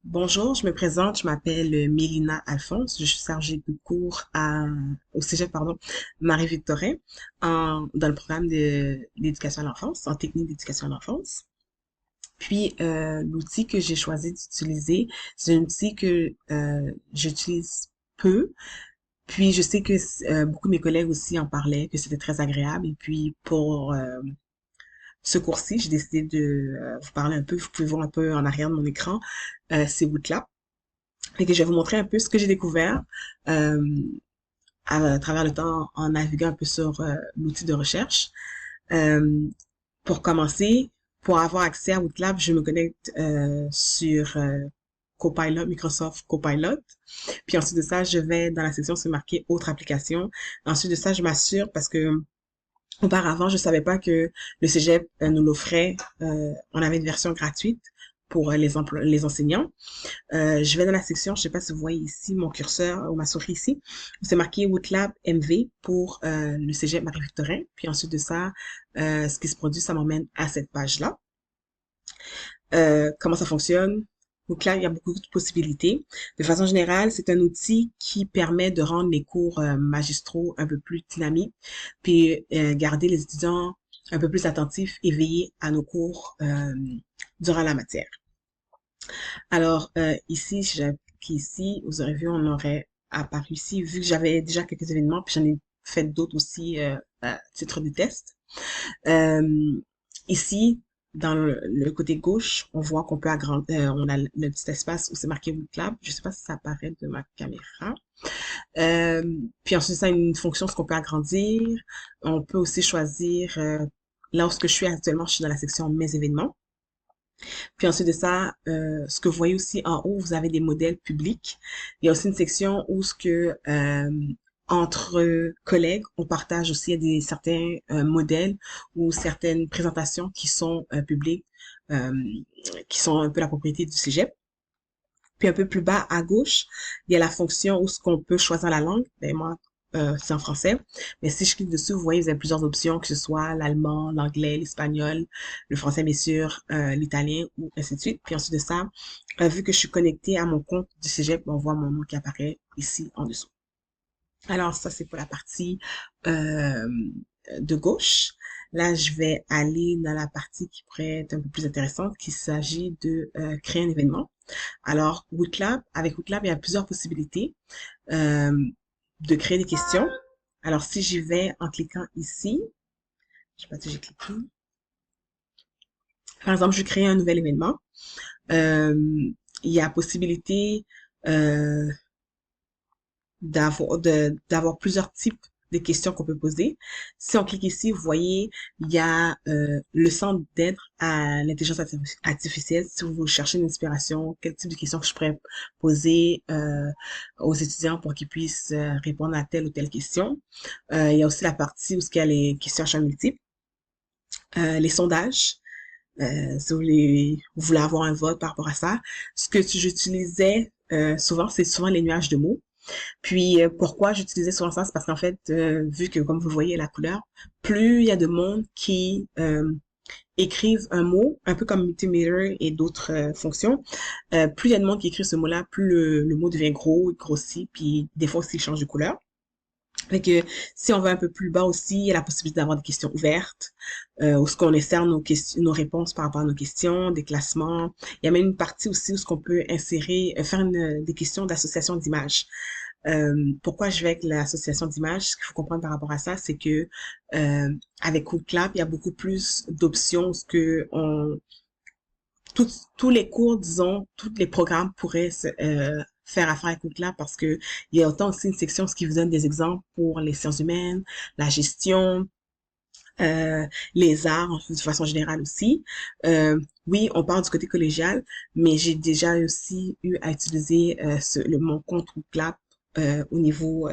Bonjour, je me présente, je m'appelle Mélina Alphonse, je suis chargée de cours au Cégep, pardon, Marie-Victorin, dans le programme d'éducation à l'enfance, en technique d'éducation à l'enfance. Puis, l'outil que j'ai choisi d'utiliser, c'est un outil que j'utilise peu, puis je sais que beaucoup de mes collègues aussi en parlaient, que c'était très agréable, et puis pour ce cours-ci, j'ai décidé de vous parler un peu, vous pouvez voir un peu en arrière de mon écran, c'est Woodlab. Et que je vais vous montrer un peu ce que j'ai découvert euh, à travers le temps en naviguant un peu sur l'outil de recherche. Euh, pour commencer, pour avoir accès à Wootlab, je me connecte sur Copilot, Microsoft Copilot. Puis ensuite de ça, je vais dans la section se marquer autres applications. Ensuite de ça, je m'assure parce que auparavant, je savais pas que le Cégep nous l'offrait. On avait une version gratuite pour les enseignants. Je vais dans la section, je sais pas si vous voyez ici mon curseur ou ma souris ici, c'est marqué Wootlab MV pour le Cégep Marie-Victorin. Puis ensuite de ça, ce qui se produit, ça m'emmène à cette page-là. Comment ça fonctionne? Donc là, il y a beaucoup de possibilités. De façon générale, c'est un outil qui permet de rendre les cours magistraux un peu plus dynamiques, puis garder les étudiants un peu plus attentifs, éveillés à nos cours durant la matière. Alors, ici, si j'applique ici, vous aurez vu, on aurait apparu ici, vu que j'avais déjà quelques événements, puis j'en ai fait d'autres aussi à titre de test. Euh, Ici, dans le côté gauche, on voit qu'on peut agrandir, on a le petit espace où c'est marqué Wootlab. Je sais pas si ça apparaît de ma caméra. Euh, Puis ensuite, ça a une fonction, ce qu'on peut agrandir. On peut aussi choisir, là où ce que je suis actuellement, je suis dans la section Mes événements. Puis ensuite de ça, ce que vous voyez aussi en haut, vous avez des modèles publics. Il y a aussi une section où ce que entre collègues, on partage aussi certains modèles ou certaines présentations qui sont publiques, euh, qui sont un peu la propriété du Cégep. Puis un peu plus bas à gauche, il y a la fonction où ce qu'on peut choisir la langue. Ben moi, c'est en français. Mais si je clique dessus, vous voyez, vous avez plusieurs options, que ce soit l'allemand, l'anglais, l'espagnol, le français, bien sûr, l'italien, ou ainsi de suite. Puis ensuite de ça, vu que je suis connectée à mon compte du Cégep, on voit mon nom qui apparaît ici en dessous. Alors ça, c'est pour la partie euh, de gauche. Là, je vais aller dans la partie qui pourrait être un peu plus intéressante, qu'il s'agit de créer un événement. Alors, Wootlab, avec Wootlab, il y a plusieurs possibilités euh, de créer des questions. Alors, si j'y vais en cliquant ici, je sais pas si j'ai cliqué. Par exemple, je crée un nouvel événement. Euh, il y a possibilité euh, d'avoir plusieurs types de questions qu'on peut poser. Si on clique ici, vous voyez, il y a le centre d'aide à l'intelligence artificielle. Si vous cherchez une inspiration, quel type de questions que je pourrais poser aux étudiants pour qu'ils puissent répondre à telle ou telle question. Il y a aussi la partie où il y a les questions à choix multiples, les sondages. Si vous voulez avoir un vote par rapport à ça. Ce que j'utilisais souvent, c'est souvent les nuages de mots. Puis pourquoi j'utilisais souvent ça, c'est parce qu'en fait, vu que comme vous le voyez la couleur, plus il y a de monde qui écrivent un mot, un peu comme Mentimeter et d'autres fonctions, plus il y a de monde qui écrit ce mot-là, plus le mot devient gros, il grossit, puis des fois aussi il change de couleur. Fait que si on va un peu plus bas aussi, il y a la possibilité d'avoir des questions ouvertes, où ce qu'on insère nos questions, nos réponses par rapport à nos questions, des classements. Il y a même une partie aussi où ce qu'on peut insérer, faire des questions d'association d'images. Pourquoi je vais avec l'association d'images? Ce qu'il faut comprendre par rapport à ça, c'est que avec CodeClap, il y a beaucoup plus d'options, ce que tous les cours, disons, tous les programmes pourraient faire affaire avec CodeClap parce que il y a autant aussi une section ce qui vous donne des exemples pour les sciences humaines, la gestion, euh, les arts de façon générale aussi. Oui, on parle du côté collégial, mais j'ai déjà aussi eu à utiliser mon compte CodeClap au niveau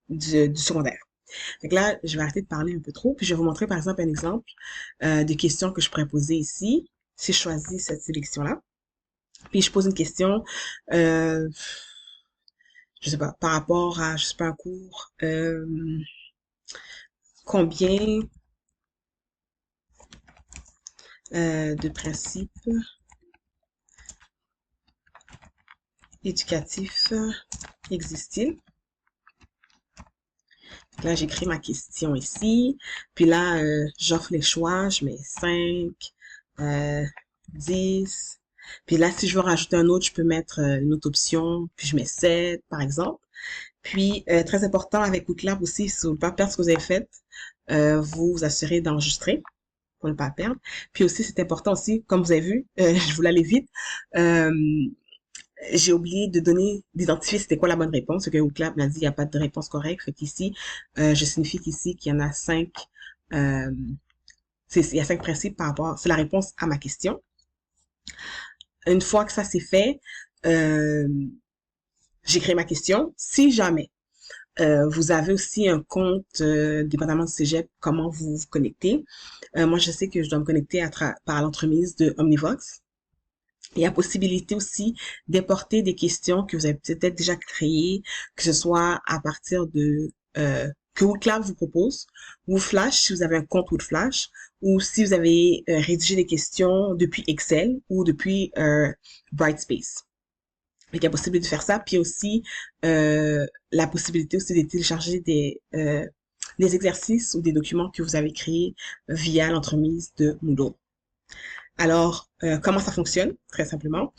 du secondaire. Donc là, je vais arrêter de parler un peu trop, puis je vais vous montrer par exemple un exemple des questions que je pourrais poser ici. Si je choisis cette sélection-là, puis je pose une question, euh, je sais pas, par rapport à, je sais pas, un cours, combien de principes éducatif existe-t-il? Là, j'écris ma question ici. Puis là, j'offre les choix. Je mets 5, euh, 10. Puis là, si je veux rajouter un autre, je peux mettre une autre option. Puis je mets 7, par exemple. Puis, très important avec Outlab aussi, si vous ne voulez pas perdre ce que vous avez fait, vous vous assurez d'enregistrer pour ne pas perdre. Puis aussi, c'est important aussi, comme vous avez vu, je voulais aller vite, euh, j'ai oublié de donner, d'identifier c'était quoi la bonne réponse. Ce que Outlab m'a dit, il n'y a pas de réponse correcte. Fait qu'ici, je signifie qu'ici qu'il y en a 5, euh, il y a 5 principes par rapport, c'est la réponse à ma question. Une fois que ça c'est fait, euh, j'écris ma question. Si jamais vous avez aussi un compte, dépendamment du cégep, comment vous vous connectez. Moi, je sais que je dois me connecter par l'entremise de Omnivox. Il y a possibilité aussi d'importer des questions que vous avez peut-être déjà créées, que ce soit à partir de que Woodclap vous propose, ou Flash si vous avez un compte Woodflash, ou si vous avez rédigé des questions depuis Excel ou depuis Brightspace. Donc, il y a possibilité de faire ça, puis aussi la possibilité aussi de télécharger des exercices ou des documents que vous avez créés via l'entremise de Moodle. Alors, comment ça fonctionne? Très simplement,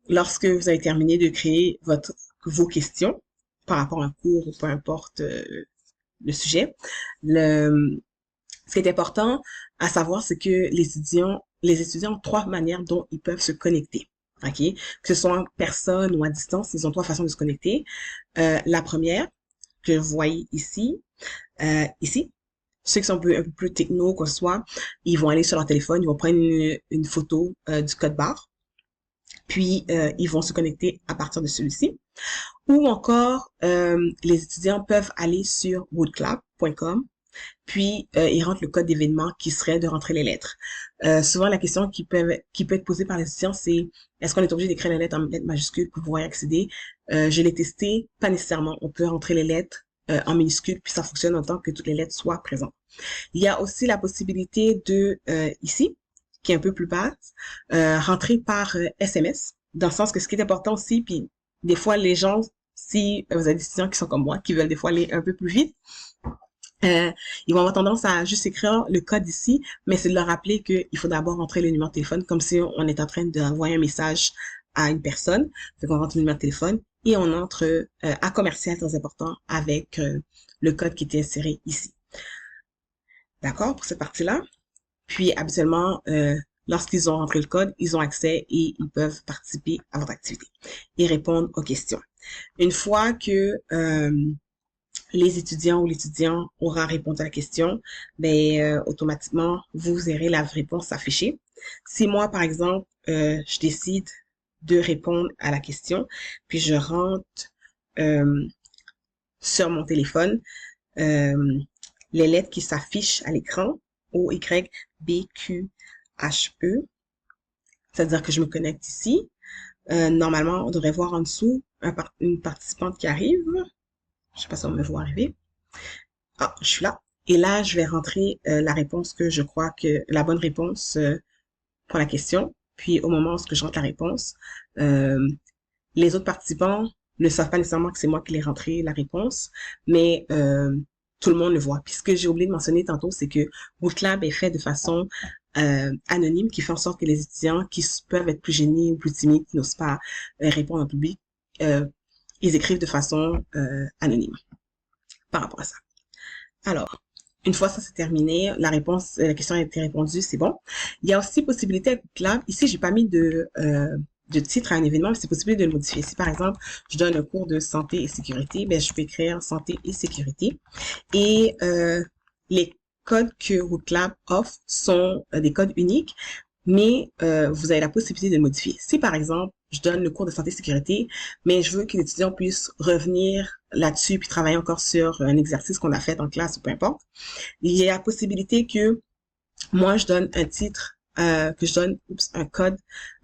lorsque vous avez terminé de créer vos questions par rapport à un cours ou peu importe le sujet, ce qui est important à savoir, c'est que les étudiants ont 3 manières dont ils peuvent se connecter. OK? Que ce soit en personne ou à distance, ils ont 3 façons de se connecter. La première, que vous voyez ici, ceux qui sont un peu plus techno, quoi que ce soit, ils vont aller sur leur téléphone, ils vont prendre une photo du code barre, puis ils vont se connecter à partir de celui-ci. Ou encore, les étudiants peuvent aller sur woodclap.com, puis ils rentrent le code d'événement qui serait de rentrer les lettres. Souvent, la question qui peut être posée par les étudiants, c'est est-ce qu'on est obligé d'écrire les lettres en lettres majuscules pour pouvoir y accéder? Je l'ai testé, pas nécessairement. On peut rentrer les lettres en minuscules, puis ça fonctionne en tant que toutes les lettres soient présentes. Il y a aussi la possibilité de, ici, qui est un peu plus basse, rentrer par SMS, dans le sens que ce qui est important aussi, puis des fois les gens, si vous avez des étudiants qui sont comme moi, qui veulent des fois aller un peu plus vite, ils vont avoir tendance à juste écrire le code ici, mais c'est de leur rappeler qu'il faut d'abord entrer le numéro de téléphone, comme si on est en train d'envoyer un message à une personne. Fait qu'on rentre le numéro de téléphone et on entre à commercial, très important, avec le code qui était inséré ici. D'accord pour cette partie-là? Puis, habituellement, lorsqu'ils ont rentré le code, ils ont accès et ils peuvent participer à votre activité et répondre aux questions. Une fois que les étudiants ou l'étudiant aura répondu à la question, ben automatiquement, vous verrez la réponse s'afficher. Si moi, par exemple, je décide de répondre à la question, puis je rentre euh, sur mon téléphone les lettres qui s'affichent à l'écran, O, Y, B, Q, H, E, c'est-à-dire que je me connecte ici. Normalement, on devrait voir en dessous une participante qui arrive. Je sais pas si on me voit arriver. Ah, je suis là. Et là, je vais rentrer la réponse que je crois que la bonne réponse pour la question. Puis au moment où je rentre la réponse, euh, les autres participants ne savent pas nécessairement que c'est moi qui l'ai rentré la réponse, mais tout le monde le voit. Puis ce que j'ai oublié de mentionner tantôt, c'est que Bootclub est fait de façon anonyme, qui fait en sorte que les étudiants qui peuvent être plus gênés ou plus timides, qui n'osent pas répondre en public, ils écrivent de façon anonyme par rapport à ça. Alors, une fois ça c'est terminé, la question a été répondue, c'est bon. Il y a aussi possibilité avec Bootclub. Ici, j'ai pas mis de titre à un événement, mais c'est possible de le modifier. Si par exemple, je donne un cours de santé et sécurité, ben, je peux écrire santé et sécurité. Et les codes que Woodclub offre sont des codes uniques, mais vous avez la possibilité de le modifier. Si par exemple, je donne le cours de santé et sécurité, mais je veux que l'étudiant puisse revenir là-dessus puis travailler encore sur un exercice qu'on a fait en classe ou peu importe, il y a la possibilité que moi, je donne un titre, que je donne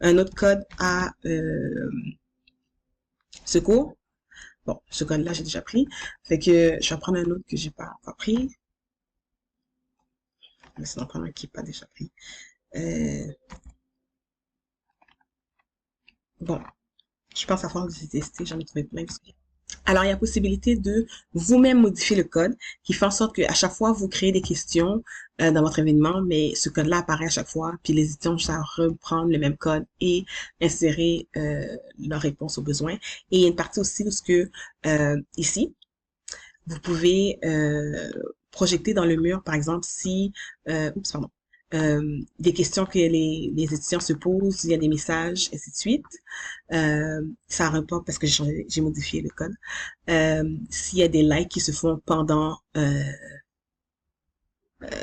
un autre code à ce cours. Bon, ce code-là, j'ai déjà pris. Fait que je vais prendre un autre que j'ai pas encore pris. Mais sinon, prendre un qui n'est pas déjà pris. Bon, Je pense avoir testé, j'en ai trouvé plein. Alors, il y a possibilité de vous-même modifier le code qui fait en sorte qu'à chaque fois, vous créez des questions dans votre événement, mais ce code-là apparaît à chaque fois, puis les étudiants savent reprendre le même code et insérer leur réponse aux besoins. Et il y a une partie aussi où ce que ici, vous pouvez projeter dans le mur, par exemple, si, pardon, des questions que les étudiants se posent, il y a des messages, ainsi de suite. Ça reporte parce que j'ai modifié le code. S'il y a des likes qui se font pendant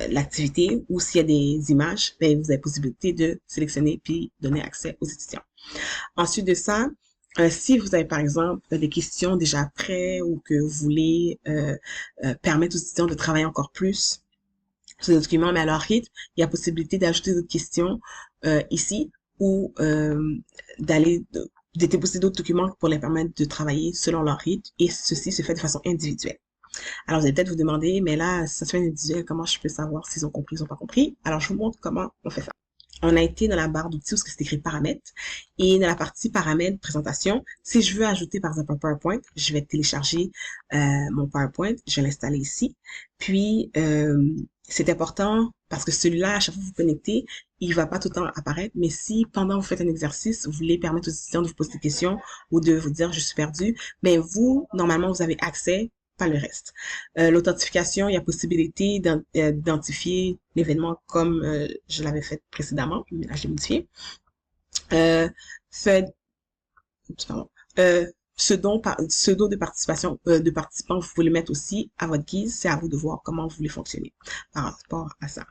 l'activité ou s'il y a des images, ben, vous avez possibilité de sélectionner puis donner accès aux étudiants. Ensuite de ça, si vous avez par exemple des questions déjà prêtes ou que vous voulez permettre aux étudiants de travailler encore plus sur des documents, mais à leur rythme, il y a possibilité d'ajouter d'autres questions ici ou de déposer d'autres documents pour les permettre de travailler selon leur rythme et ceci se fait de façon individuelle. Alors, vous allez peut-être vous demander, mais là, ça se fait individuel, comment je peux savoir s'ils ont compris ou ils n'ont pas compris? Alors, je vous montre comment on fait ça. On a été dans la barre d'outils où c'est écrit paramètres et dans la partie paramètres présentation, si je veux ajouter par exemple un PowerPoint, je vais télécharger mon PowerPoint, je vais l'installer ici. Puis, c'est important parce que celui-là, à chaque fois que vous vous connectez, il va pas tout le temps apparaître, mais si pendant que vous faites un exercice, vous voulez permettre aux étudiants de vous poser des questions ou de vous dire je suis perdu, mais vous, normalement, vous avez accès, pas le reste. L'authentification, il y a possibilité d'identifier l'événement comme je l'avais fait précédemment, mais là j'ai modifié. Fait, pardon, pseudo de participation, de participants, vous pouvez le mettre aussi à votre guise, c'est à vous de voir comment vous voulez fonctionner par rapport à ça.